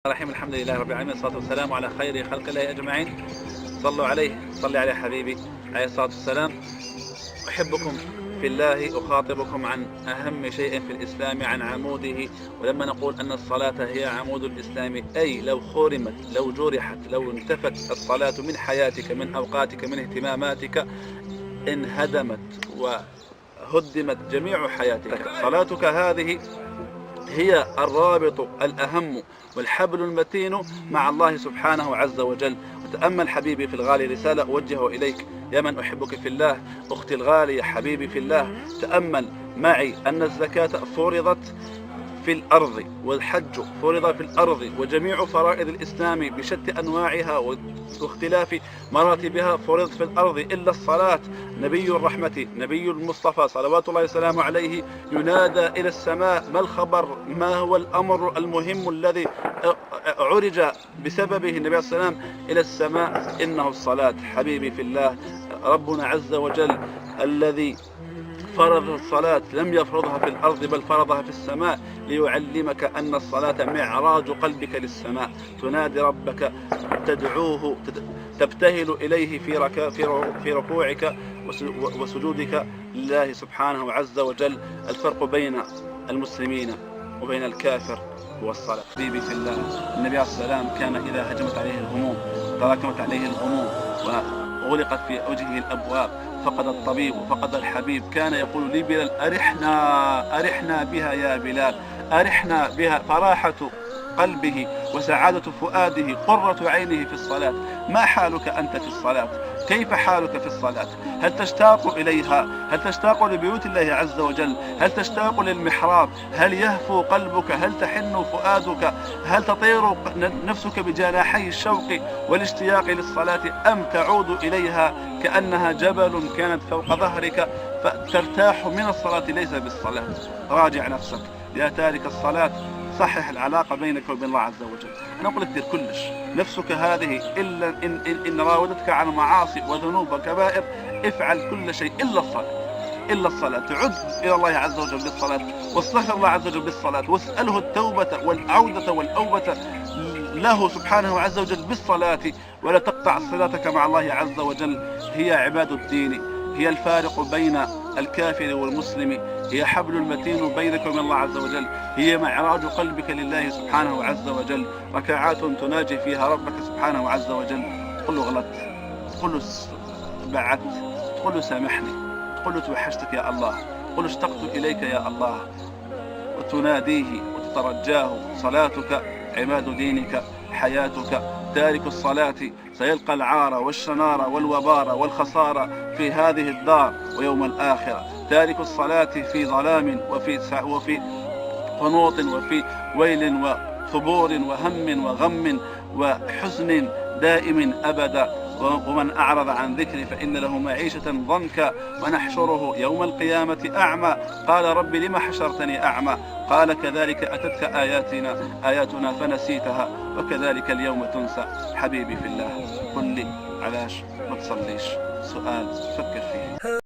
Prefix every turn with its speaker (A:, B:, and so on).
A: الرحيم. الحمد لله رب العالمين، الصلاة والسلام على خير خلق الله أجمعين. صلوا عليه، صلي على حبيبي عليه الصلاة والسلام. أحبكم في الله، أخاطبكم عن أهم شيء في الإسلام، عن عموده. ولما نقول أن الصلاة هي عمود الإسلام، أي لو خرمت، لو جرحت، لو انتفت الصلاة من حياتك، من أوقاتك، من اهتماماتك، انهدمت وهدمت جميع حياتك. صلاتك هذه هي الرابط الأهم والحبل المتين مع الله سبحانه عز وجل. وتأمل حبيبي في الغالي، رسالة أوجهه إليك يا من أحبك في الله، أختي الغالية، حبيبي في الله. تأمل معي أن الزكاة فرضت في الأرض، والحج فرض في الأرض، وجميع فرائض الإسلام بشتى أنواعها واختلاف مراتبها فرضت في الأرض، إلا الصلاة. نبي الرحمة، نبي المصطفى صلوات الله وسلامه عليه، ينادى إلى السماء: ما الخبر؟ ما هو الأمر المهم الذي عرج بسببه النبي صلى الله عليه وسلم إلى السماء؟ إنه الصلاة. حبيبي في الله، ربنا عز وجل الذي فرض الصلاة لم يفرضها في الأرض بل فرضها في السماء، ليعلمك أن الصلاة معراج قلبك للسماء. تنادي ربك، تدعوه، تبتهل إليه في ركوعك وسجودك لله سبحانه عز وجل. الفرق بين المسلمين وبين الكافر هو الصلاة. حبيبي في الله، النبي عليه الصلاة والسلام كان إذا هجمت عليه الهموم، تراكمت عليه الغموم وغلقت في وجهه الأبواب، فقد الطبيب وفقد الحبيب، كان يقول لي بلال: أرحنا بها يا بلال، أرحنا بها. فراحة قلبه وسعادة فؤاده، قرة عينه في الصلاة. ما حالك أنت في الصلاة؟ كيف حالك في الصلاة؟ هل تشتاق إليها؟ هل تشتاق لبيوت الله عز وجل؟ هل تشتاق للمحراب؟ هل يهفو قلبك؟ هل تحن فؤادك؟ هل تطير نفسك بجناحي الشوق والاشتياق للصلاة، أم تعود إليها كأنها جبل كانت فوق ظهرك فترتاح من الصلاة ليس بالصلاة؟ راجع نفسك يا تارك الصلاة، صحح العلاقة بينك وبين الله عز وجل. أنا أقول لك دير كلش نفسك هذه، إلا إن راودتك عن معاصي وذنوب وكبائر، افعل كل شيء إلا الصلاة. إلا الصلاة. تعد إلى الله عز وجل بالصلاة، واستغفر الله عز وجل بالصلاة، واسأله التوبة والعودة والأوبة له سبحانه عز وجل بالصلاة. ولا تقطع صلاتك مع الله عز وجل. هي عباد الدين، هي الفارق بين الكافر والمسلم، هي حبل المتين بينك وبين الله عز وجل، هي معراج قلبك لله سبحانه عز وجل. ركعات تناجي فيها ربك سبحانه عز وجل. تقول له غلطت، تقول له بعدت، تقول له سامحني، تقول له توحشتك يا الله، تقول له اشتقت إليك يا الله، وتناديه وتترجاه. صلاتك عماد دينك، حياتك. تارك الصلاة سيلقى العار والشنار والوبار والخسارة في هذه الدار ويوم الآخرة. تارك الصلاة في ظلام وفي قنوط وفي ويل وثبور وهم وغم وحزن دائم أبدا. ومن أعرض عن ذكري فإن له معيشة ضنكا ونحشره يوم القيامة أعمى. قال رب لم حشرتني أعمى؟ قال كذلك أتتك آياتنا فنسيتها وكذلك اليوم تنسى. حبيبي في الله، قل لي علاش ما تصليش؟ سؤال فكر فيه.